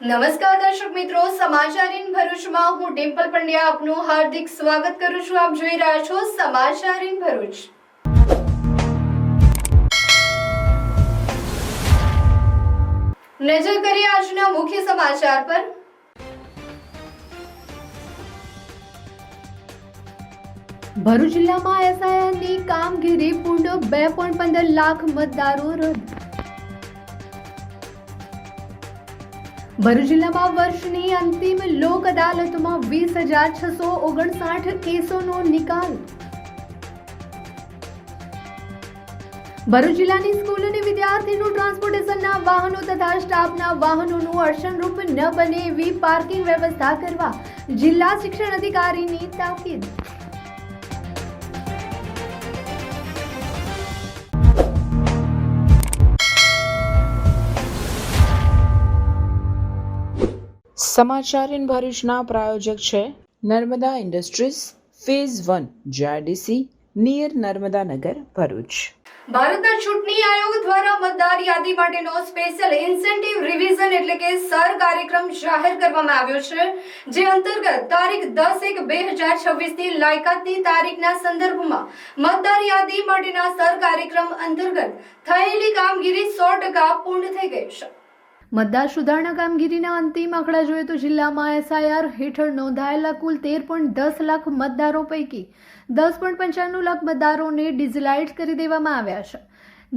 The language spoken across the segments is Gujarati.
નમસ્કાર દર્શક મિત્રો, સમાચાર ઇન ભરૂચમાં હું ડિમ્પલ પંડ્યા આપનું હાર્દિક સ્વાગત કરું છું. આપ જોઈ રહ્યા છો સમાચાર ઇન ભરૂચ. નજર કરીએ આજના મુખ્ય સમાચાર પર. ભરૂચ જિલ્લામાં એસઆઈઆરની કામગીરી પૂર્ણ, 2.15 લાખ મતદારો રદ. ભરૂચ જિલ્લામાં વર્ષની અંતિમ લોક અદાલતમાં 20,659 કેસોનો નિકાલ. ભરૂચ જિલ્લાની સ્કૂલ અને વિદ્યાર્થીનું ટ્રાન્સપોર્ટેશનના વાહનો તથા સ્ટાફના વાહનોનું અડચણરૂપ ન બને એવી પાર્કિંગ વ્યવસ્થા કરવા જિલ્લા શિક્ષણ અધિકારીની તાકીદ. સમાચાર ઇન ભરૂચના પ્રાયોજક છે Narmada industries phase 1 GIDC near Narmada Nagar Bharuch. ભારતના ચૂંટણી આયોગ દ્વારા મતદાર યાદી માટેનો સ્પેશિયલ ઇન્સેન્ટિવ રિવિઝન એટલે કે સર કાર્યક્રમ જાહેર કરવામાં આવ્યો છે, જે અંતર્ગત તારીખ 10/1/2026 થી લાયકાતની તારીખના સંદર્ભમાં મતદાર યાદી માટેના સર કાર્યક્રમ અંતર્ગત થયેલી કામગીરી 100% પૂર્ણ થઈ ગઈ છે. મતદાર સુધારણા કામગીરીના અંતિમ આંકડા જોઈએ તો જિલ્લામાં એસઆઈઆર હેઠળ નોંધાયેલા કુલ 13.10 લાખ મતદારો પૈકી 10.95 લાખ મતદારોને ડિજિટલાઇઝ કરી દેવામાં આવ્યા છે.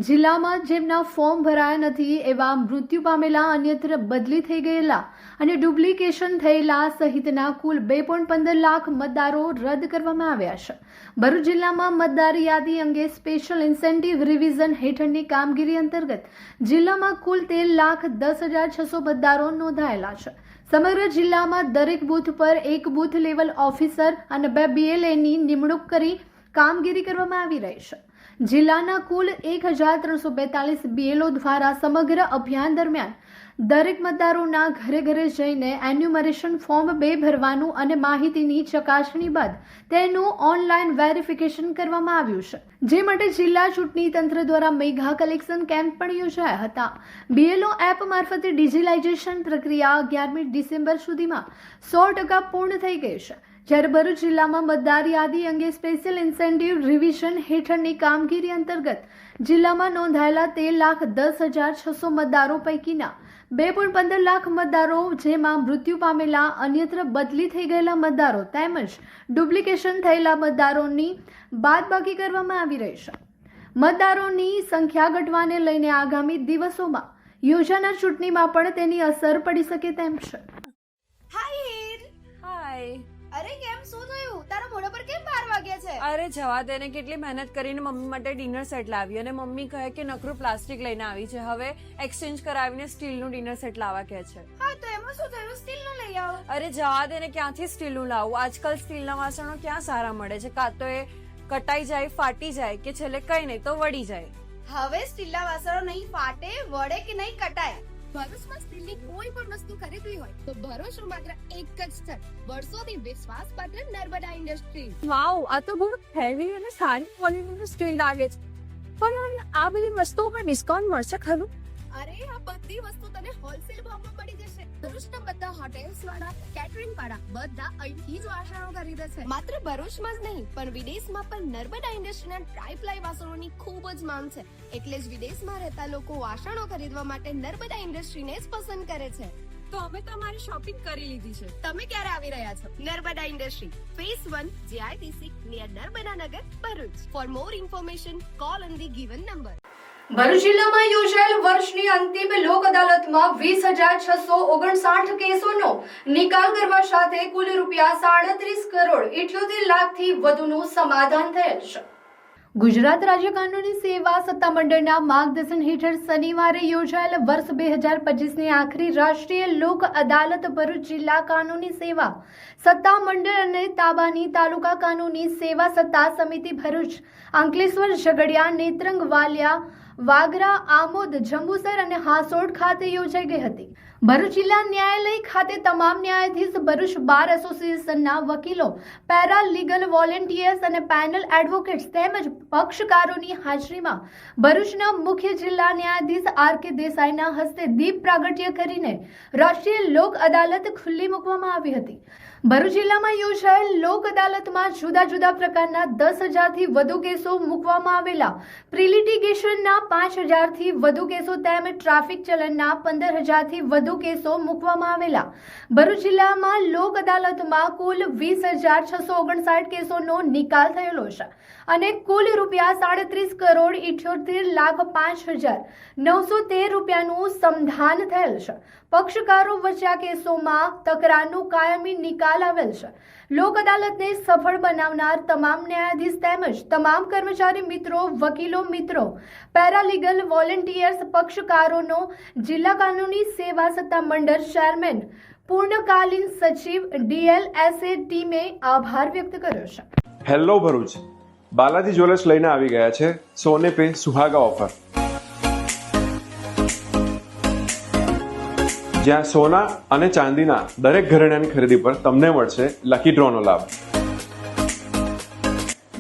જિલ્લામાં જેમના ફોર્મ ભરાયા નથી એવા મૃત્યુ પામેલા, અન્યત્ર બદલી થઈ ગયેલા અને ડુપ્લિકેશન થયેલા સહિતના કુલ 2.15 લાખ મતદારો રદ કરવામાં આવ્યા છે. ભરૂચ જિલ્લામાં મતદાર યાદી અંગે સ્પેશિયલ ઇન્સેન્ટિવ રિવિઝન હેઠળની કામગીરી અંતર્ગત જિલ્લામાં કુલ 13,10,600 મતદારો નોંધાયેલા છે. સમગ્ર જિલ્લામાં દરેક બૂથ પર એક બૂથ લેવલ ઓફિસર અને 2 BLAની નિમણૂક કરી કામગીરી કરવામાં આવી રહી છે. જિલ્લાના કુલ 1,342 BLO દ્વારા સમગ્ર અભિયાન દરમિયાન દરેક મતદારોના ઘરે ઘરે જઈને એન્યુમરેશન ફોર્મ 2 ભરવાનું અને માહિતીની ચકાસણી બાદ તેનું ઓનલાઈન વેરિફિકેશન કરવામાં આવ્યું છે, જે માટે જિલ્લા ચૂંટણી તંત્ર દ્વારા મેગા કલેક્શન કેમ્પ પણ યોજાયા હતા. BLO એપ મારફતે ડિજિટલાઇઝેશન પ્રક્રિયા 11મી ડિસેમ્બર સુધીમાં 100% પૂર્ણ થઈ ગઈ છે. જ્યારે ભરૂચ જિલ્લામાં મતદાર યાદી અંગે સ્પેશિયલ ઇન્સેન્ટિવ રિવિઝન હેઠળની કામગીરી અંતર્ગત જિલ્લામાં નોંધાયેલા 13,10,600 મતદારો પૈકીના 2.15 લાખ મતદારો, જેમાં મૃત્યુ પામેલા, અન્યત્ર બદલી થઈ ગયેલા મતદારો તેમજ ડુપ્લિકેશન થયેલા મતદારોની બાદબાકી કરવામાં આવી રહી છે. મતદારોની સંખ્યા ઘટવાને લઈને આગામી દિવસોમાં યોજાનાર ચૂંટણીમાં પણ તેની અસર પડી શકે તેમ છે. હાય. અરે કેમ, શું થયું? તારા મોઢા પર કેમ 12 વાગ્યા છે? અરે જવા દે ને, કેટલી મહેનત કરીને મમ્મી માટે ડિનર સેટ લાવી અને મમ્મી કહે કે નકરું પ્લાસ્ટિક લઈને આવી છે, હવે એક્સચેન્જ કરાવીને સ્ટીલનું ડિનર સેટ લાવવા કહે છે. હા તો એમાં શું થયું? સ્ટીલનું લઈ આવો. અરે જવા દે ને, ક્યાંથી સ્ટીલનું લાવું? આજકાલ સ્ટીલના વાસણો ક્યાં સારા મળે છે? કાં તો એ કટાઈ જાય, ફાટી જાય, કે છેલ્લે કઈ નહીં તો વળી જાય. હવે સ્ટીલના વાસણો નહીં ફાટે, વળે કે નહીં કટાય. ભરૂચમાં સ્ટીલની કોઈ પણ વસ્તુ ખરીદવી હોય તો ભરૂચનું માત્ર એક જ સ્થળ, વર્ષોથી વિશ્વાસપાત્ર નર્મદા ઇન્ડસ્ટ્રીઝ. વાવ, આ તો બહુ હેવી અને સારી ક્વોલિટીનું સ્ટીલ લાગે છે. પણ આ બધી વસ્તુઓ પર ડિસ્કાઉન્ટ મળશે ખરું? અરે આ બધી વસ્તુ તને હોલસેલ ભાવમાં મળી જશે. ભરૂચના બધા હોટેલ્સ વાળા, કેટરિંગ વાળા બધા અહીંથી જ વાસણો ખરીદે છે. માત્ર ભરૂચમાં જ નહીં પણ વિદેશમાં પણ નર્મદા ઇન્ડસ્ટ્રીના ટ્રાય-પ્લાય વાસણોની ખૂબ જ માંગ છે. એટલે જ વિદેશમાં રહેતા લોકો વાસણો ખરીદવા માટે નર્મદા ઇન્ડસ્ટ્રીને જ પસંદ કરે છે. તો અમે તમારી શોપિંગ કરી લીધી છે. તમે ક્યારે આવી રહ્યા છો? Narmada industry phase 1 GIDC near Narmada Nagar Bharuch. For more information call on the given number. Bharuch જિલ્લામાં યોજાયેલ વર્ષની અંતિમ લોક અદાલતમાં 20,659 કેસોનો નિકાલ કરવા સાથે કુલ ₹37,38,78,00,000થી વધુનું સમાધાન થયેલ છે. ગુજરાત રાજ્ય કાનૂની સેવા સત્તામંડળના માર્ગદર્શન હેઠળ શનિવારે યોજાયેલ વર્ષ 2025ની આખરી રાષ્ટ્રીય લોક અદાલત ભરૂચ જિલ્લા કાનૂની સેવા સત્તામંડળ અને તાબાની તાલુકા કાનૂની સેવા સત્તા સમિતિ ભરૂચ, અંકલેશ્વર, ઝઘડિયા, નેત્રંગ, વાલિયા, વાગરા, આમોદ, જંબુસર અને હાસોડ ખાતે યોજાઈ ગઈ હતી. ભરૂચ જિલ્લા ન્યાયાલય ખાતે તમામ ન્યાયાધીશ, ભરૂચ બાર એસોસિએશનના વકીલો, પેરા લીગલ વોલેન્ટિયર્સ અને પેનલ એડવોકેટ્સ તેમજ પક્ષકારોની હાજરીમાં ભરૂચના મુખ્ય જિલ્લા ન્યાયાધીશ આર.કે. દેસાઈના હસ્તે દીપ પ્રાગટ્ય કરીને રાષ્ટ્રીય લોક અદાલત ખુલ્લી મૂકવામાં આવી હતી. ભરૂચ જિલ્લામાં યોજાયેલ લોક અદાલતમાં જુદા જુદા પ્રકારના 10,000થી વધુ કેસો મૂકવામાં આવેલા, પ્રિલિટિગેશનના 5,000થી વધુ કેસો તેમજ ટ્રાફિક ચલણના 15,000થી વધુ કેસો મૂકવામાં આવેલા. ભરૂચ જિલ્લામાં લોક અદાલતમાં કુલ 20,659 કેસોનો નિકાલ થયેલો છે અને કુલ ₹38,38,05,913 સમાધાન થયેલ છે. પક્ષકારો વચ્ચે આ કેસોમાં તકરારનું કાયમી નિકાલ આવેલ છે. લોક અદાલતને સફળ બનાવનાર તમામ ન્યાયાધીશ તેમજ તમામ કર્મચારી મિત્રો, વકીલો મિત્રો, પેરાલીગલ વોલેન્ટિયર્સ, પક્ષકારોનો જિલ્લા કાનૂની સેવા સત્તા મંડળ ચેરમેન, પૂર્ણકાલીન સચિવ, DLSA ટીમે આભાર વ્યક્ત કર્યો છે. હેલો ભરૂચ, બાલાજી જ્વેલર્સ લઈને આવી ગયા છે સોને પે સુહાગા ઓફર, જ્યાં સોના અને ચાંદીના દરેક ઘરેણાની ખરીદી પર તમને મળશે લકી ડ્રોનો લાભ.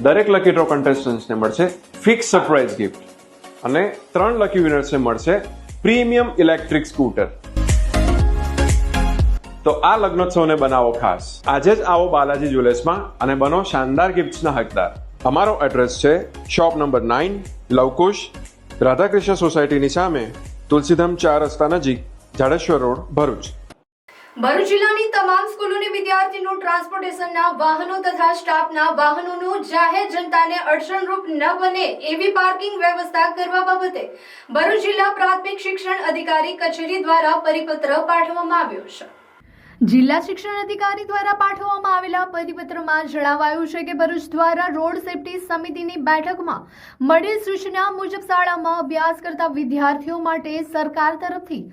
દરેક લકી ડ્રો કન્ટેસ્ટન્ટ્સને મળશે ફિક્સ સરપ્રાઇઝ ગિફ્ટ અને 3 લકી વિનર્સને મળશે પ્રીમિયમ ઇલેક્ટ્રિક સ્કૂટર. તો આ લગ્નોત્સવને બનાવો ખાસ. આજે જ આવો બાલાજી જ્વેલર્સમાં અને બનો શાનદાર ગિફ્ટ્સના હકદાર. અમારો એડ્રેસ છે શોપ નંબર 9, લવકુશ, રાધાકૃષ્ણ સોસાયટીની સામે, તુલસીધામ 4 રસ્તા નજીક, જાડેશ્વર રોડ, ભરૂચ. ભરૂચ જિલ્લાની તમામ સ્કૂલોની વિદ્યાર્થીનું ટ્રાન્સપોર્ટેશનના વાહનો તથા સ્ટાફના વાહનોનું જાહેર જનતાને અડચણરૂપ ન બને એવી પાર્કિંગ વ્યવસ્થા કરવા બાબતે ભરૂચ જિલ્લા પ્રાથમિક શિક્ષણ અધિકારી કચેરી દ્વારા પરિપત્ર પાઠવવામાં આવ્યો છે. જિલ્લા શિક્ષણ અધિકારી દ્વારા પાઠવવામાં આવેલા પરિપત્રમાં જણાવાયું છે કે ભરૂચ દ્વારા રોડ સેફટી સમિતિની બેઠકમાં મળેલ સૂચના મુજબ શાળામાં અભ્યાસ કરતા વિદ્યાર્થીઓ માટે સરકાર તરફથી,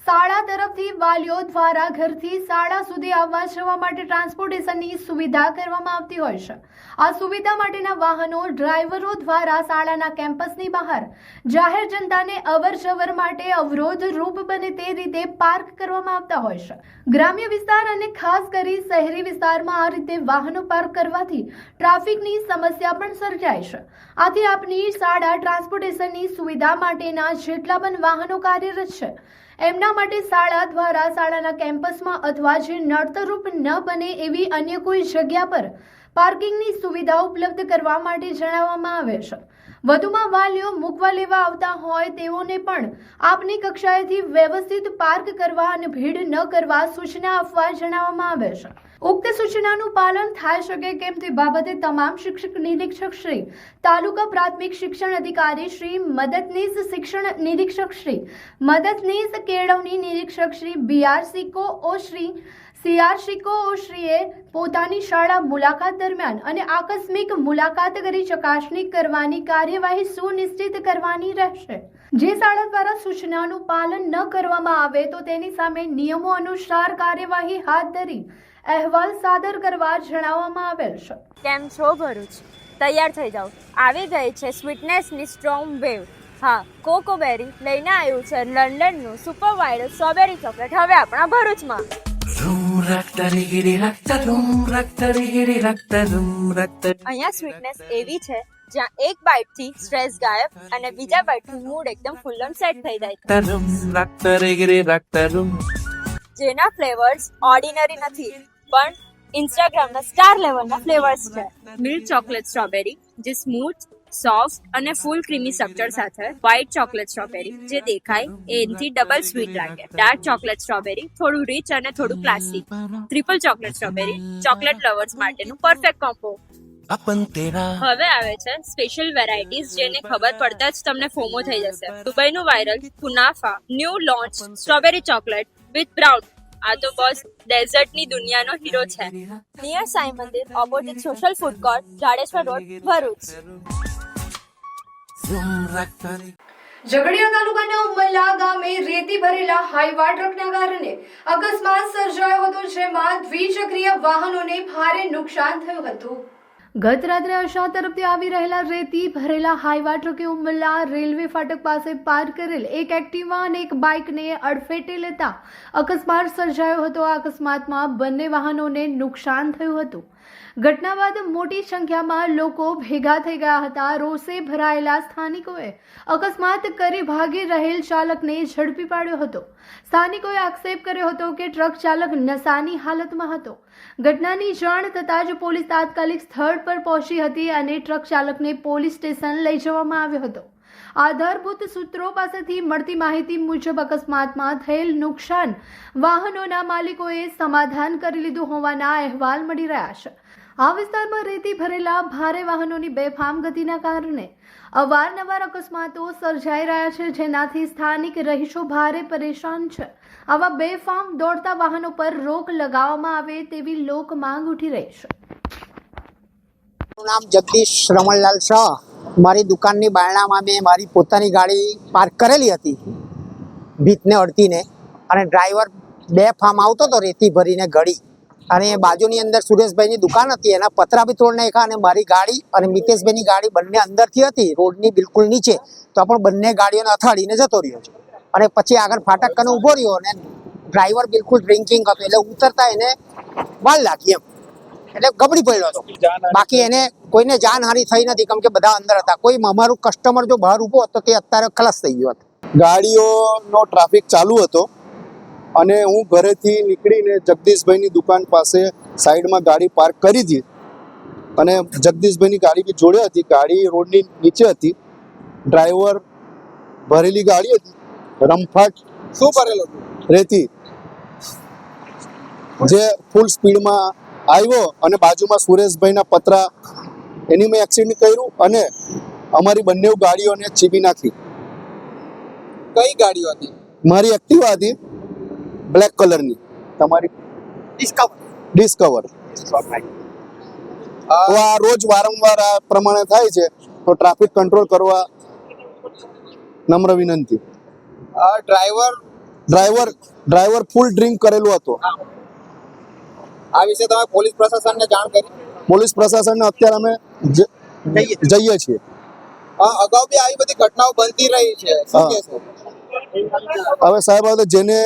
શાળા તરફથી વાલીઓ દ્વારા ઘરથી શાળા સુધી આવવા જવા માટે ટ્રાન્સપોર્ટેશનની સુવિધા કરવામાં આવતી હોય છે. આ સુવિધા માટેના વાહનો ડ્રાઈવરો દ્વારા શાળાના કેમ્પસની બહાર જાહેર જનતાને અવરજવર માટે અવરોધરૂપ બને તે રીતે પાર્ક કરવામાં આવતા હોય છે. ગ્રામ્ય વિસ્તાર અને ખાસ કરી શહેરી વિસ્તારમાં આ રીતે વાહનો પાર્ક કરવાથી ટ્રાફિકની સમસ્યા પણ સર્જાય છે. આથી આપની શાળા ટ્રાન્સપોર્ટેશનની સુવિધા માટેના જેટલા પણ વાહનો કાર્યરત છે એમના માટે શાળા દ્વારા શાળાના કેમ્પસમાં અથવા જે નડતરરૂપ ન બને એવી અન્ય કોઈ જગ્યા પર પાર્કિંગની સુવિધા ઉપલબ્ધ કરવા માટે જણાવવામાં આવે છે. વધુમાં વાલીઓ મૂકવા લેવા આવતા હોય તેઓને પણ આપની કક્ષાએથી વ્યવસ્થિત પાર્ક કરવા અને ભીડ ન કરવા સૂચના આપવા જણાવવામાં આવે છે. ઉક્ત સૂચનાનું પાલન થાય શકે કેમ તે બાબતે તમામ શિક્ષક નિરીક્ષક શ્રી, તાલુકા પ્રાથમિક શિક્ષણ અધિકારી શ્રી, મદદનીશ શિક્ષણ નિરીક્ષક શ્રી, મદદનીશ કેળવણી નિરીક્ષક શ્રી, BRCO શ્રી, CRCO શ્રીએ પોતાની શાળા મુલાકાત દરમિયાન અને આકસ્મિક મુલાકાત કરી ચકાસણી કરવાની કાર્યવાહી સુનિશ્ચિત કરવાની રહેશે. જે શાળા દ્વારા સૂચનાનું પાલન ન કરવામાં આવે તો તેની સામે નિયમો અનુસાર કાર્યવાહી હાથ ધરી અહેવાલ સાદર કરવા જણાવવામાં આવેલ છે. કેમ છો ભરૂચ? તૈયાર થઈ જાઓ, આવી ગઈ છે સ્વીટનેસની સ્ટ્રોંગ વેવ. હા, કોકોબેરી લઈને આવ્યું છે લંડનનું સુપર વાઇલ્ડ સ્ટ્રોબેરી ચોકલેટ હવે આપણા ભરૂચમાં. અહીંયા સ્વીટનેસ એવી છે જ્યાં એક બાઇટથી સ્ટ્રેસ ગાયબ અને બીજા બાઇટથી મૂડ એકદમ ફૂલ ઓન સેટ થઈ જાય. જેના ફ્લેવર્સ ઓર્ડિનરી નથી પણ ઇન્સ્ટાગ્રામના સ્ટાર લેવલના ફ્લેવર્સ છે. મિલ્ક ચોકલેટ સ્ટ્રોબેરી જે સ્મૂથ, સોફ્ટ અને ફૂલ ક્રીમી સ્ટ્રક્ચર સાથે, વ્હાઇટ ચોકલેટ સ્ટ્રોબેરી જે દેખાય એનાથી ડબલ સ્વીટ લાગે, ડાર્ક ચોકલેટ સ્ટ્રોબેરી થોડું રીચ અને થોડું classy, triple chocolate strawberry chocolate lovers માટેનું પરફેક્ટ કોમ્બો. હવે આવે છે સ્પેશિયલ વેરાયટીઝ જેને ખબર પડતા જ તમને ફોમો થઈ જશે. દુબઈનું viral kunafa new launch strawberry chocolate with brown. આ તો બસ ડેઝર્ટની દુનિયાનો હીરો છે. નિયર સાઈ મંદિર opposite social food court, Jadeshwar road, Bharuch. Jhagadia તાલુકાના ઉમરલા ગામે રેતી ભરેલા હાઈવા ટ્રકના કારણે અકસ્માત સર્જાયો હતો, જેમાં દ્વિચક્રીય વાહનોને ભારે નુકસાન થયું હતું. ગત રાત્રે અશા તરફથી આવી રહેલા રેતી ભરેલા હાઈવા ટ્રકે ઉમરલા રેલવે ફાટક પાસે પાર્ક કરેલ એક એક્ટિવા અને એક બાઇકને અડફેટે લેતા અકસ્માત સર્જાયો હતો. આ અકસ્માતમાં બંને વાહનોને નુકસાન થયું હતું. ઘટના બાદ મોટી સંખ્યામાં લોકો ભેગા થઈ ગયા હતા. રોષે ભરાયેલા સ્થાનિકોએ અકસ્માત કરી ભાગી રહેલ ચાલકને ઝડપી પાડ્યો હતો. સ્થાનિકોએ આક્ષેપ કર્યો હતો કે ટ્રક ચાલક નશાની હાલતમાં હતો. ઘટનાની જાણ થતાં જ પોલીસ તાત્કાલિક સ્થળ પર પહોંચી હતી અને ટ્રક ચાલકને પોલીસ સ્ટેશન લઈ જવામાં આવ્યો હતો. આધારભૂત સૂત્રો પાસેથી મળતી માહિતી મુજબ અકસ્માતમાં થયેલ નુકસાન વાહનોના માલિકોએ સમાધાન કરી લીધું હોવાના અહેવાલ મળી રહ્યા છે. આ વિસ્તારમાં રેતી ભરેલા ભારે વાહનોની બેફામ ગતિના કારણે અવારનવાર અકસ્માતો સર્જાઈ રહ્યા છે, જેનાથી સ્થાનિક રહીશો ભારે પરેશાન છે. આવા બેફામ દોડતા વાહનો પર રોક લગાવવામાં આવે તેવી લોક માંગ ઉઠી રહી છે. મારું નામ જગદીશ રમણલાલ શાહ. મારી દુકાનની બારણામાં મેં મારી પોતાની ગાડી પાર્ક કરેલી હતી ભીતને અડતીને, અને ડ્રાઈવર બેફામ આવતો હતો રેતી ભરીને ગળી, અને બાજુની અંદર સુરેશભાઈની દુકાન હતી, એના પતરા બી તોડ નાખ્યા, અને મારી ગાડી અને મિતેશભાઈની ગાડી બંને અંદરથી હતી, રોડની બિલકુલ નીચે, તો પણ બંને ગાડીઓને અથાડીને જતો રહ્યો છે. અને પછી આગળ ફાટક કને ઊભો રહ્યો અને ડ્રાઈવર બિલકુલ ડ્રિંકિંગ હતો, એટલે ઉતરતા એને વાલ લાગી, એટલે ગબડી પડ્યો હતો. બાકી એને કોઈને જાનહાનિ થઈ નથી, કેમ કે બધા અંદર હતા. કોઈ અમારું કસ્ટમર જો બહાર ઊભો હતો તે અત્યારે ખલાસ થઈ ગયો હતો. ગાડીઓનો ટ્રાફિક ચાલુ હતો અને હું ઘરેથી નીકળીને જગદીશભાઈની દુકાન પાસે સાઈડમાં ગાડી પાર્ક કરી હતી, અને જગદીશભાઈની ગાડી બી જોડે હતી. ગાડી રોડની નીચે હતી, ડ્રાઈવર ભરેલી ગાડી હતી, રમફાટ શું ભરેલું રેતી, જે ફૂલ સ્પીડમાં આવ્યો અને બાજુમાં સુરેશભાઈના પતરા, એની મેં એક્સિડન્ટ કર્યું અને અમારી બંને ગાડીઓને ચીબી નાખી. કઈ ગાડીઓ હતી? મારી એક્ટિવા હતી બ્લેક કલરની, તમારી ડિસ્કવર. તો આ રોજ વારંવાર આ પ્રમાણે થાય છે, તો ટ્રાફિક કંટ્રોલ કરવા નમ્ર વિનંતી. ડ્રાઈવર ફૂલ ડ્રિંક કરેલો હતો. આ વિશે તમે પોલીસ પ્રશાસનને જાણ કરી? પોલીસ પ્રશાસનને અત્યારે અમે જઈએ છીએ. અગાઉ બી આવી બધી ઘટનાઓ બનતી રહી છે, શું કહેશો? હવે સાહેબ, જેને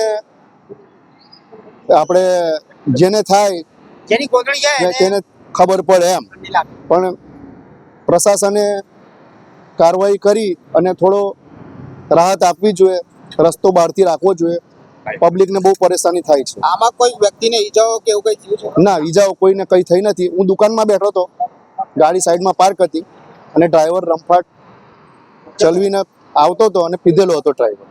આપણે જેને થાય જેની કોથળી જાય તેને ખબર પડે એમ, પણ પ્રશાસને કાર્યવાહી કરી અને થોડો રાહત આપવી જોઈએ, રસ્તો બહારથી રાખવો જોઈએ. પબ્લિકને બહુ પરેશાની થાય છે. આમાં કોઈ વ્યક્તિને ઈજાઓ કે એવું કઈ થયું છે? ના, ઈજાઓ કોઈને કંઈ થઈ નથી. હું દુકાનમાં બેઠો હતો, ગાડી સાઈડમાં પાર્ક હતી, અને ડ્રાઈવર રમફાટ ચલવીને આવતો હતો અને પીધેલો હતો ડ્રાઈવર.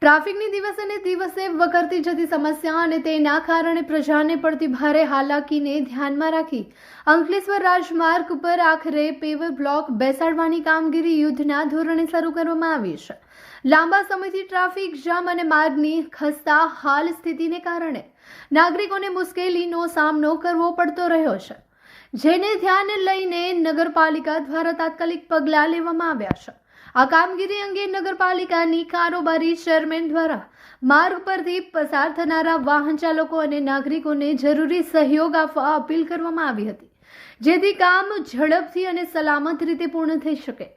ટ્રાફિકની દિવસે ને દિવસે વકરતી જતી સમસ્યા અને તેના કારણે પ્રજાને પડતી ભારે હાલાકીને ધ્યાનમાં રાખી અંકલેશ્વર રાજમાર્ગ પર આખરે પેવર બ્લોક બેસાડવાની કામગીરી યુદ્ધના ધોરણે શરૂ કરવામાં આવી છે. લાંબા સમયથી ટ્રાફિક જામ અને માર્ગની ખસ્તા હાલ સ્થિતિને કારણે નાગરિકોને મુશ્કેલીનો સામનો કરવો પડતો રહ્યો છે, જેને ધ્યાને લઈને નગરપાલિકા દ્વારા તાત્કાલિક પગલાં લેવામાં આવ્યા છે. આ કામગીરી અંગે નગરપાલિકાની કારોબારી ચેરમેન દ્વારા માર્ગ પરથી પસાર થનારા વાહન ચાલકો અને નાગરિકોને જરૂરી સહયોગ આપવા અપીલ કરવામાં આવી હતી, જેથી કામ ઝડપથી અને સલામત રીતે પૂર્ણ થઈ શકે.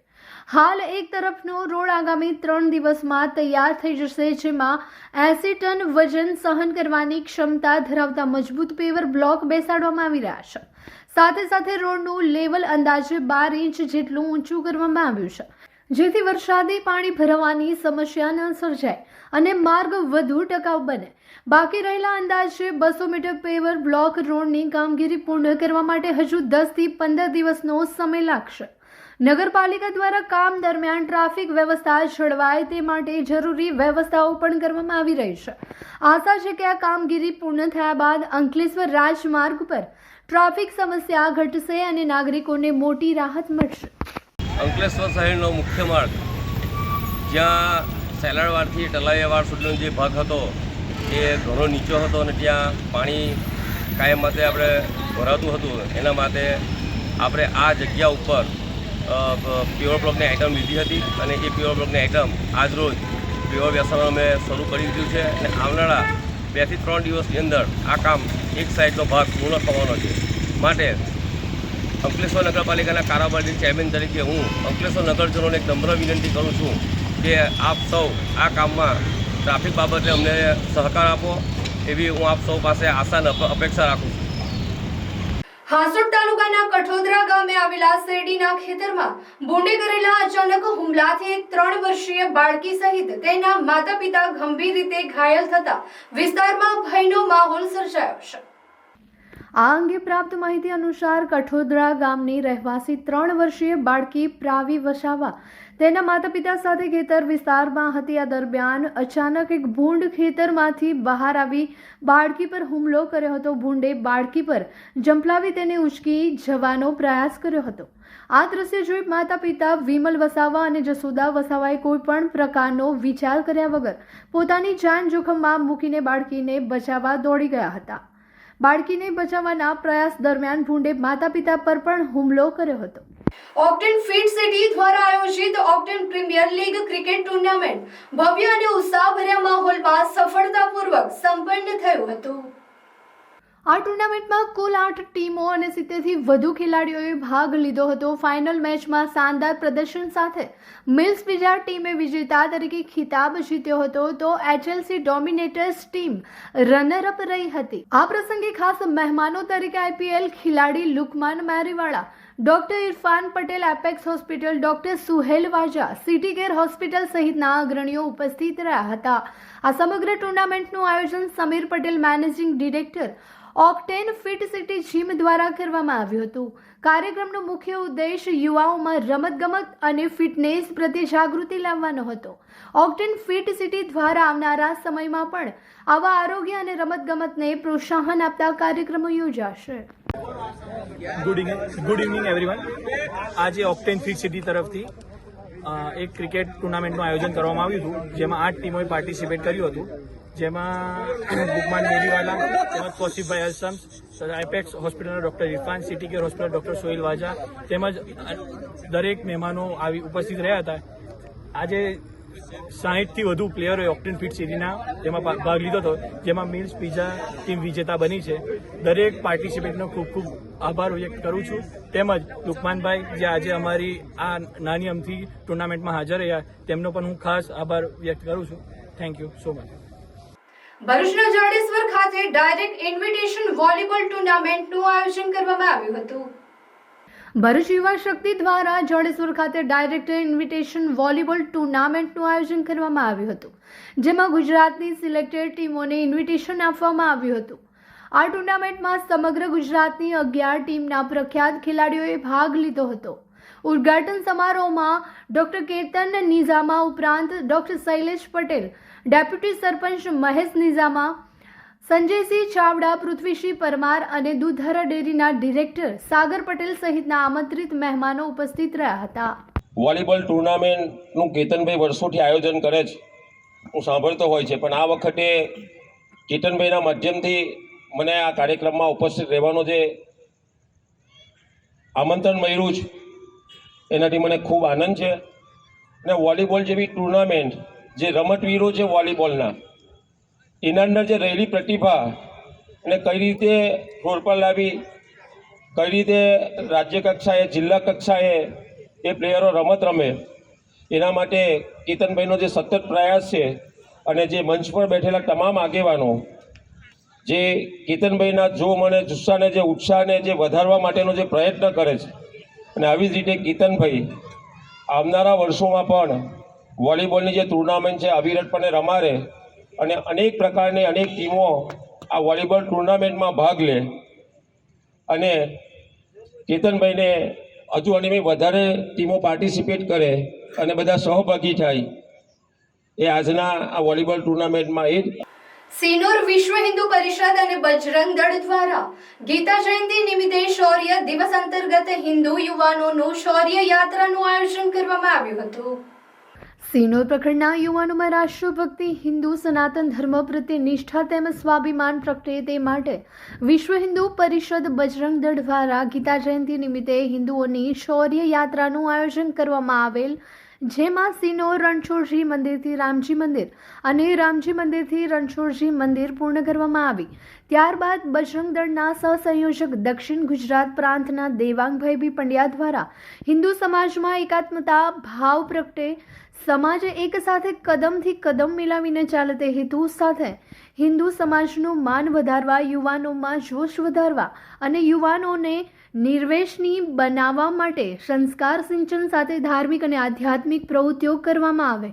હાલ એક તરફનો રોડ આગામી 3 દિવસમાં તૈયાર થઈ જશે, જેમાં 80 ટન વજન સહન કરવાની ક્ષમતા ધરાવતા મજબૂત પેવર બ્લોક બેસાડવામાં આવી રહ્યા છે. સાથે સાથે રોડનું લેવલ અંદાજે 12 ઇંચ જેટલું ઊંચું કરવામાં આવ્યું છે. જેથી વરસાદી પાણી ભરાવાની સમસ્યા ન સર્જાય અને માર્ગ વધુ ટકાઉ બને. બાકી રહેલા અંદાજે 200 મીટર પેવર બ્લોક રોડની કામગીરી પૂર્ણ કરવા માટે હજુ 10 થી 15 દિવસનો સમય લાગશે. નગરપાલિકા દ્વારા કામ દરમિયાન ટ્રાફિક વ્યવસ્થા જળવાય તે માટે જરૂરી વ્યવસ્થાઓ પણ કરવામાં આવી રહી છે. આશા છે કે આ કામગીરી પૂર્ણ થયા બાદ અંકલેશ્વર રાજમાર્ગ પર ટ્રાફિક સમસ્યા ઘટશે અને નાગરિકોને મોટી રાહત મળશે. અંકલેશ્વર શહેરનો મુખ્ય માર્ગ જ્યાં સેલાડવાડથી ટલાઈયાવાડ સુધીનો જે ભાગ હતો એ ઘણો નીચો હતો અને ત્યાં પાણી કાયમ માટે આપણે ભરાતું હતું. એના માટે આપણે આ જગ્યા ઉપર પ્યોર બ્લોકની આઇટમ લીધી હતી અને એ પ્યોર બ્લોકની આઇટમ આજરોજ પ્યોર વ્યવસાય અમે શરૂ કરી દીધું છે અને આવનારા 2 થી 3 દિવસની અંદર આ કામ એક સાઈડનો ભાગ પૂર્ણ થવાનો છે. માટે અંકલેશ્વર નગરપાલિકાના કારોબારી ચેરમેન તરીકે હું અંકલેશ્વર નગરજનોને એક નમ્ર વિનંતી કરું છું કે આપ સૌ આ કામમાં ટ્રાફિક બાબતે અમને સહકાર આપો એવી હું આપ સૌ પાસે આશા અને અપેક્ષા રાખું છું. હાસોડ તાલુકાના કઠોદરા ગામે આવેલા શેરડીના ખેતરમાં ભૂંડે કરેલા અચાનક હુમલાથી એક 3 વર્ષીય બાળકી સહિત તેના માતા પિતા ગંભીર રીતે ઘાયલ થતા વિસ્તારમાં ભયનો માહોલ સર્જાયો છે. આ અંગે પ્રાપ્ત માહિતી અનુસાર કઠોદરા ગામની રહેવાસી 3 વર્ષીય બાળકી પ્રાવી વસાવા તેના માતા પિતા સાથે ખેતર વિસ્તારમાં હતી. આ દરમિયાન અચાનક એક ભૂંડ ખેતરમાંથી બહાર આવી બાળકી પર હુમલો કર્યો હતો. ભૂંડે બાળકી પર ઝંપલાવી તેને ઉચકી જવાનો પ્રયાસ કર્યો હતો. આ દ્રશ્ય જોઈ માતા પિતા વિમલ વસાવા અને જસોદા વસાવાએ કોઈ પણ પ્રકારનો વિચાર કર્યા વગર પોતાની જાન જોખમમાં મૂકીને બાળકીને બચાવવા દોડી ગયા હતા. બાળકીને બચાવવાના પ્રયાસ દરમિયાન ભૂંડે માતા પિતા પર પણ હુમલો કર્યો હતો. ઓક્ટેન ફિટ સિટી દ્વારા આયોજિત octane premier league cricket tournament ભવ્ય અને ઉત્સાહભર્યા માહોલમાં સફળતાપૂર્વક સંપન્ન થયું હતું. આ ટુર્નામેન્ટમાં કુલ 8 ટીમો અને 70 થી વધુ ખેલાડીઓએ ભાગ લીધો હતો. ફાઇનલ મેચમાં શાનદાર પ્રદર્શન સાથે મિલ્સ પિઝા ટીમે વિજેતા તરીકે ખિતાબ જીત્યો હતો તો HLC dominators team runner up રહી હતી. આ પ્રસંગે ખાસ મહેમાનો તરીકે IPL ખેલાડી Lukman Meriwala, doctor Irfan Patel, apex hospital, doctor Suhel Waja, city care hospital સહિતના અગ્રણીઓ ઉપસ્થિત રહ્યા હતા. આ સમગ્ર ટુર્નામેન્ટનું આયોજન Samir Patel, managing director, octane fit city gym દ્વારા કરવામાં આવ્યું હતું. કાર્યક્રમનો મુખ્ય ઉદ્દેશ યુવાઓમાં રમતગમત અને ફિટનેસ પ્રત્યે જાગૃતિ લાવવાનો હતો. ઓક્ટેન ફિટ સિટી દ્વારા આવનારા સમયમાં પણ આવા આરોગ્ય અને રમતગમતને પ્રોત્સાહન આપતા કાર્યક્રમો યોજાશે. Good evening everyone. આજે ઓક્ટેન ફિટ સિટી તરફથી એક ક્રિકેટ ટુર્નામેન્ટનું આયોજન કરવામાં આવ્યું હતું જેમાં 8 ટીમોએ પાર્ટિસિપેટ કર્યું હતું. જેમાં લુકમાન મેરીવાલા, તેમજ કૌશિકભાઈ અલસમ્સ, એપેક્સ હોસ્પિટલના doctor Irfan, city care hospital doctor Sohil Waja તેમજ દરેક મહેમાનો આવી ઉપસ્થિત રહ્યા હતા. આજે 60 થી વધુ પ્લેયરોએ ઓક્ટેન ફિટ સિટીના તેમાં ભાગ લીધો હતો, જેમાં મિલ્સ પિઝા ટીમ વિજેતા બની છે. દરેક પાર્ટિસિપેન્ટનો ખૂબ ખૂબ આભાર વ્યક્ત કરું છું. તેમજ લુકમાનભાઈ જે આજે અમારી આ નાની અમથી ટુર્નામેન્ટમાં હાજર રહ્યા તેમનો પણ હું ખાસ આભાર વ્યક્ત કરું છું. Thank you so much. ભરૂચના જાડેશ્વર ખાતે ડાયરેક્ટ ઇન્વિટેશન વોલીબોલ ટુર્નામેન્ટનું આયોજન કરવામાં આવ્યું હતું. ભરૂચ યુવા શક્તિ દ્વારા જાડેશ્વર ખાતે ડાયરેક્ટ ઇન્વિટેશન વોલીબોલ ટુર્નામેન્ટનું આયોજન કરવામાં આવ્યું હતું, જેમાં ગુજરાતની સિલેક્ટેડ ટીમોને ઇન્વિટેશન આપવામાં આવ્યું હતું. આ ટુર્નામેન્ટમાં સમગ્ર ગુજરાતની 11 ટીમના પ્રખ્યાત ખેલાડીઓએ ભાગ લીધો હતો. ઉદ્ઘાટન સમારોહમાં ડોક્ટર કેતન નિઝામા ઉપરાંત ડોક્ટર શૈલેષ પટેલ, ડેપ્યુટી સરપંચ મહેશ નિઝામા, સંજયસિંહ ચાવડા, પૃથ્વીસિંહ પરમાર અને દૂધધારા ડેરીના ડિરેક્ટર સાગર પટેલ સહિતના આમંત્રિત મહેમાનો ઉપસ્થિત રહ્યા હતા. વોલીબોલ ટુર્નામેન્ટનું કેતનભાઈ વર્ષોથી આયોજન કરે છે, હું સાંભળતો હોય છે, પણ આ વખતે કેતનભાઈના માધ્યમથી મને આ કાર્યક્રમમાં ઉપસ્થિત રહેવાનો જે આમંત્રણ મળ્યું છે એનાથી મને ખૂબ આનંદ છે. અને વોલીબોલ જેવી ટુર્નામેન્ટ, જે રમતવીરો છે વોલીબોલના, એના અંદર જે રહેલી પ્રતિભા અને કઈ રીતે ફ્લોર પર લાવી, કઈ રીતે રાજ્ય કક્ષાએ, જિલ્લા કક્ષાએ એ પ્લેયરો રમત રમે, એના માટે કેતનભાઈનો જે સતત પ્રયાસ છે અને જે મંચ પર બેઠેલા તમામ આગેવાનો જે કેતનભાઈના જોમ અને જુસ્સાને, જે ઉત્સાહને જે વધારવા માટેનો જે પ્રયત્ન કરે છે, અને આવી જ રીતે કેતનભાઈ આવનારા વર્ષોમાં પણ વોલીબોલની જે ટુર્નામેન્ટ છે અવિરતપણે રમાડે અને અનેક પ્રકારની અનેક ટીમો આ વોલીબોલ ટુર્નામેન્ટમાં ભાગ લે અને કેતનભાઈને હજુ અને વધારે ટીમો પાર્ટિસિપેટ કરે અને બધા સહભાગી થાય એ આજના આ વોલીબોલ ટુર્નામેન્ટમાં એ જ સિનોર વિશ્વ હિન્દુ પરિષદ અને બજરંગ દળ દ્વારા ગીતા જયંતિ નિમિત્તે શૌર્ય દિવસ અંતર્ગત હિન્દુ યુવાનોનું શૌર્ય યાત્રાનું આયોજન કરવામાં આવ્યું હતું. સિનોર પ્રખંડના યુવાનોમાં રાષ્ટ્રભક્તિ, હિન્દુ સનાતન ધર્મ પ્રત્યે નિષ્ઠા તેમજ સ્વાભિમાન પ્રગટે તે માટે વિશ્વ હિન્દુ પરિષદ બજરંગ દળ દ્વારા ગીતા જયંતિ નિમિત્તે હિન્દુઓની શૌર્ય યાત્રાનું આયોજન કરવામાં આવેલ, જેમાં સિનોર રણછોડજી મંદિરથી રામજી મંદિર અને રામજી મંદિરથી રણછોડજી મંદિર પૂર્ણ કરવામાં આવી. ત્યારબાદ બજરંગ દળના સહસંયોજક દક્ષિણ ગુજરાત પ્રાંતના દેવાંગભાઈ બી પંડ્યા દ્વારા હિન્દુ સમાજમાં એકાત્મતા ભાવ પ્રગટે સમાજે એક સાથે કદમથી કદમ મિલાવીને ચાલે તે હેતુ સાથે હિન્દુ સમાજનું માન વધારવા, યુવાનોમાં જોશ વધારવા અને યુવાનોને નિર્વેશની બનાવવા માટે સંસ્કાર સિંચન સાથે ધાર્મિક અને આધ્યાત્મિક પ્રવૃત્તિઓ કરવામાં આવે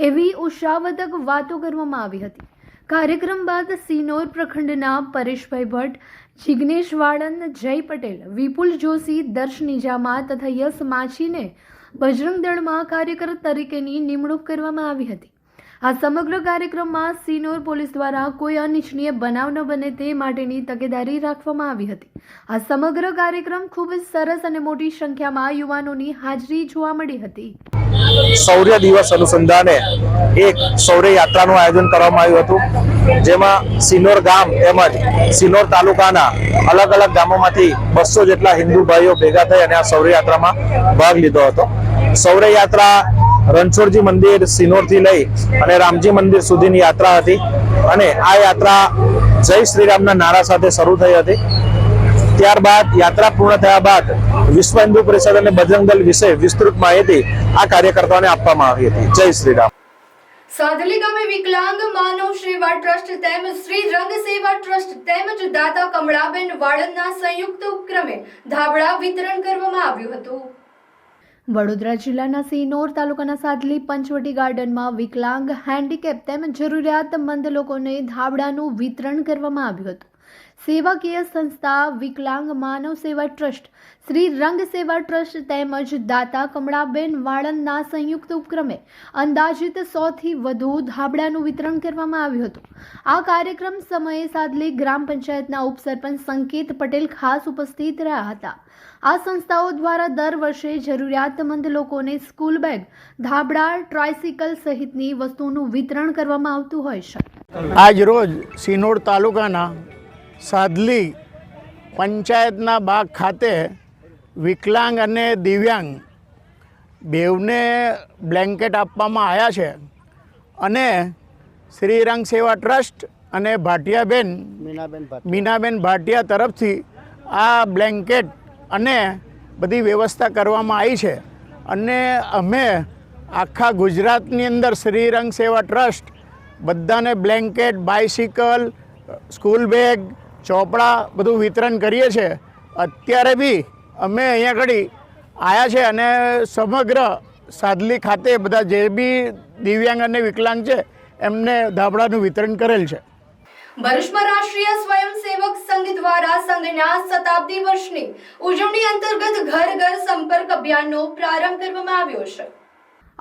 એવી ઉત્સાહવર્ધક વાતો કરવામાં આવી હતી. કાર્યક્રમ બાદ સિનોર પ્રખંડના પરેશભાઈ ભટ્ટ, જિગ્નેશ વાળંદ, જય પટેલ, વિપુલ જોશી, દર્શ નિજામા તથા યશ માછીને બજરંગ દળમાં કાર્યકર તરીકેની નિમણૂક કરવામાં આવી હતી. આ સમગ્ર કાર્યક્રમમાં સિનોર પોલીસ દ્વારા કોઈ અનિચ્છનીય બનાવ ન બને તે માટેની તકેદારી રાખવામાં આવી હતી. આ સમગ્ર કાર્યક્રમ ખૂબ જ સરસ અને મોટી સંખ્યામાં યુવાનોની હાજરી જોવા મળી હતી. શૌર્ય દિવસ અનુસંધાને એક શૌર્ય યાત્રાનું આયોજન કરવામાં આવ્યું હતું, જેમાં સિનોર ગામ તેમજ સિનોર તાલુકાના અલગ અલગ ગામોમાંથી 200 જેટલા હિન્દુ ભાઈઓ ભેગા થઈ અને આ શૌર્ય યાત્રામાં ભાગ લીધો હતો. શૌર્ય યાત્રા રણછોડજી મંદિર સિનોરથી લઈ અને રામજી મંદિર સુધીની યાત્રા હતી અને આ યાત્રા જય શ્રી રામના નારા સાથે શરૂ થઈ હતી. ત્યારબાદ યાત્રા પૂર્ણ થયા બાદ વિશ્વ હિન્દુ પરિષદ અને બજરંગ દળ વિશે વિસ્તૃત માહિતી આ કાર્યકર્તાઓને આપવામાં આવી હતી. જય શ્રી રામ. સાધલી ગામે વિકલાંગ માનવ સેવા ટ્રસ્ટ તેમજ શ્રી રંગ સેવા ટ્રસ્ટ તેમજ દાતા કમળાબેન વાળંદના સંયુક્ત ઉપક્રમે ધાબળા વિતરણ કરવામાં આવ્યું હતું. વડોદરા જિલ્લાના સિનોર તાલુકાના સાધલી પંચવટી ગાર્ડનમાં વિકલાંગ, હેન્ડીકેપ તેમજ જરૂરિયાતમંદ લોકોને ધાબળાનું વિતરણ કરવામાં આવ્યું હતું. સેવાકીય સંસ્થા વિકલાંગ માનવ સેવા ટ્રસ્ટ, શ્રી રંગ સેવા ટ્રસ્ટ તેમજ દાતા કમળાબેન વાળંદના સંયુક્ત ઉપક્રમે અંદાજિત 100થી વધુ ધાબળાનું વિતરણ કરવામાં આવ્યું હતું. આ કાર્યક્રમ સમયે સાધલી ગ્રામ પંચાયતના ઉપસરપંચ સંકેત પટેલ ખાસ ઉપસ્થિત રહ્યા હતા. આ સંસ્થાઓ દ્વારા દર વર્ષે જરૂરિયાતમંદ લોકોને સ્કૂલ બેગ, ધાબળા, ટ્રાયસિકલ સહિતની વસ્તુઓનું વિતરણ કરવામાં આવતું હોય છે. આજ રોજ સિનોર તાલુકાના સાધલી પંચાયતના બાગ ખાતે વિકલાંગ અને દિવ્યાંગ બેવને બ્લેન્કેટ આપવામાં આવ્યા છે અને શ્રી રંગ સેવા ટ્રસ્ટ અને ભાટિયાબેન મીનાબેન ભાટિયા તરફથી આ બ્લેન્કેટ અને બધી વ્યવસ્થા કરવામાં આવી છે અને અમે આખા ગુજરાતની અંદર શ્રી રંગ સેવા ટ્રસ્ટ બધાને બ્લેન્કેટ, બાઇસિકલ, સ્કૂલ બેગ, ચોપડા બધું વિતરણ કરીએ છીએ. અત્યારે બી અમે અહીંયા આગળ આવ્યા છે અને સમગ્ર સાધલી ખાતે બધા જે બી દિવ્યાંગ અને વિકલાંગ છે એમને ધાબળાનું વિતરણ કરેલ છે. ભરૂચમાં રાષ્ટ્રીય સ્વયંસેવક સંઘ દ્વારા સંઘના શતાબ્દી વર્ષની ઉજવણી અંતર્ગત ઘર ઘર સંપર્ક અભિયાનનો પ્રારંભ કરવામાં આવ્યો છે.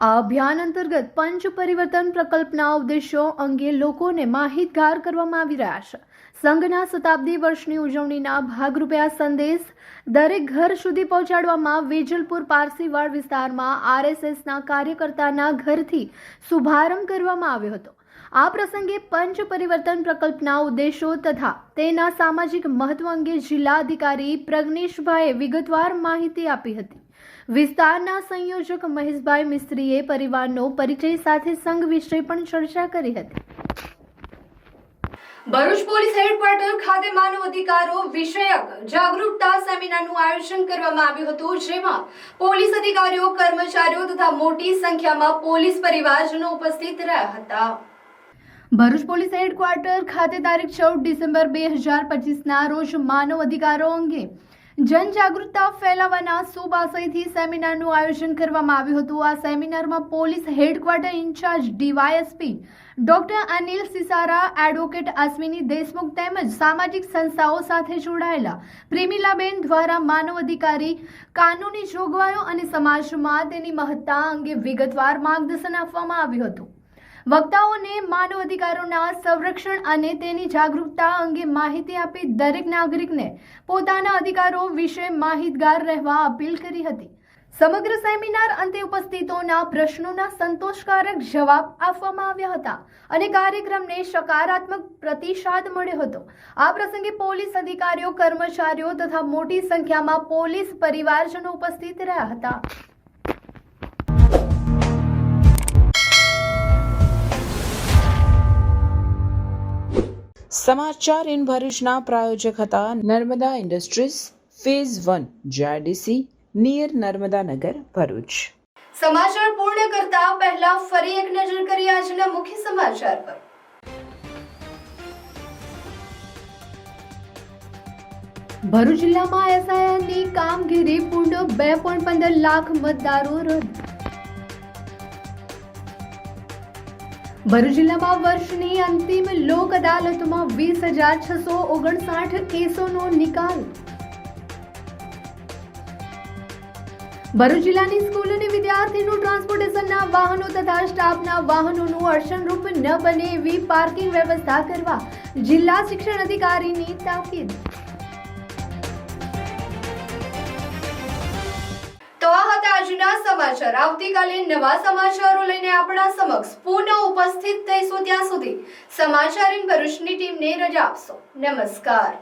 આ અભિયાન અંતર્ગત પંચ પરિવર્તન પ્રકલ્પના ઉદ્દેશો અંગે લોકોને માહિતગાર કરવામાં આવી રહ્યા છે. સંઘના શતાબ્દી વર્ષની ઉજવણીના ભાગરૂપે આ સંદેશ દરેક ઘર સુધી પહોંચાડવામાં વેજલપુર પારસીવાડ વિસ્તારમાં RSSના કાર્યકર્તાના ઘરથી શુભારંભ કરવામાં આવ્યો હતો. આ પ્રસંગે પંચ પરિવર્તન પ્રકલ્પના ઉદ્દેશો તથા તેના સામાજિક મહત્વ અંગે જિલ્લા અધિકારી પ્રજ્ઞેશભાઈએ વિગતવાર માહિતી આપી હતી. વિસ્તારના સંયોજક મહેશભાઈ મિસ્ત્રીએ પરિવારનો પરિચય સાથે સંઘ વિશે પણ ચર્ચા કરી હતી. ભરૂચ પોલીસ હેડક્વાર્ટર ખાતે માનવ અધિકારો વિષયક જાગૃતતા સેમિનારનું આયોજન કરવામાં આવ્યું હતું, જેમાં પોલીસ અધિકારીઓ, કર્મચારીઓ તથા મોટી સંખ્યામાં પોલીસ પરિવારજનો ઉપસ્થિત રહ્યા હતા. ભરૂચ પોલીસ હેડક્વાર્ટર ખાતે તારીખ 14 ડિસેમ્બર 2025ના રોજ માનવ અધિકારો અંગે જનજાગૃતતા ફેલાવવાના શુભ આશયથી સેમિનારનું આયોજન કરવામાં આવ્યું હતું. આ સેમિનારમાં police headquarter in-charge DYSP doctor Anil Sisara, advocate Ashwini Deshmukh તેમજ સામાજિક સંસ્થાઓ સાથે જોડાયેલા પ્રેમીલાબેન દ્વારા માનવ અધિકારી, કાનૂની જોગવાઈઓ અને સમાજમાં તેની મહત્તા અંગે વિગતવાર માર્ગદર્શન આપવામાં આવ્યું હતું. વક્તાઓને માનવ અધિકારોના સંરક્ષણ અને તેની જાગૃતતા અંગે માહિતી આપી દરેક નાગરિકને પોતાના અધિકારો વિશે માહિતગાર રહેવા અપીલ કરી હતી. સમગ્ર સેમિનાર અંતે ઉપસ્થિતોના પ્રશ્નોના સંતોષકારક જવાબ આપવામાં આવ્યા હતા અને કાર્યક્રમને સકારાત્મક પ્રતિસાદ મળ્યો હતો. આ પ્રસંગે પોલીસ અધિકારીઓ, કર્મચારીઓ તથા મોટી સંખ્યામાં પોલીસ પરિવારજનો ઉપસ્થિત રહ્યા હતા. સમાચાર ઇન ભરૂચના પ્રાયોજક હતા Narmada industries phase 1 JIDC near Narmadanagar Bharuch. સમાચાર પૂર્ણ કરતા પહેલા ફરી એક નજર કરીએ આજના મુખ્ય સમાચાર પર. ભરૂચ જિલ્લામાં એસઆઈઆરની કામગીરી પૂર્ણ, 2.15 લાખ મતદારો રદ. ભરૂચ જિલ્લામાં વર્ષની અંતિમ લોક અદાલતમાં 20,659 કેસોનો નિકાલ. ભરૂચ જિલ્લાની સ્કૂલ અને વિદ્યાર્થીનું ટ્રાન્સપોર્ટેશનના વાહનો તથા સ્ટાફના વાહનોનું અડચણરૂપ ન બને એવી પાર્કિંગ વ્યવસ્થા કરવા જિલ્લા શિક્ષણ અધિકારીની તાકીદ. તો આ હતા આજના સમાચાર. આવતીકાલે નવા સમાચારો લઈને આપણા સમક્ષ પુનઃ ઉપસ્થિત થઈશું. ત્યાં સુધી સમાચાર ઇન ભરૂચની ટીમને રજા આપશો. નમસ્કાર.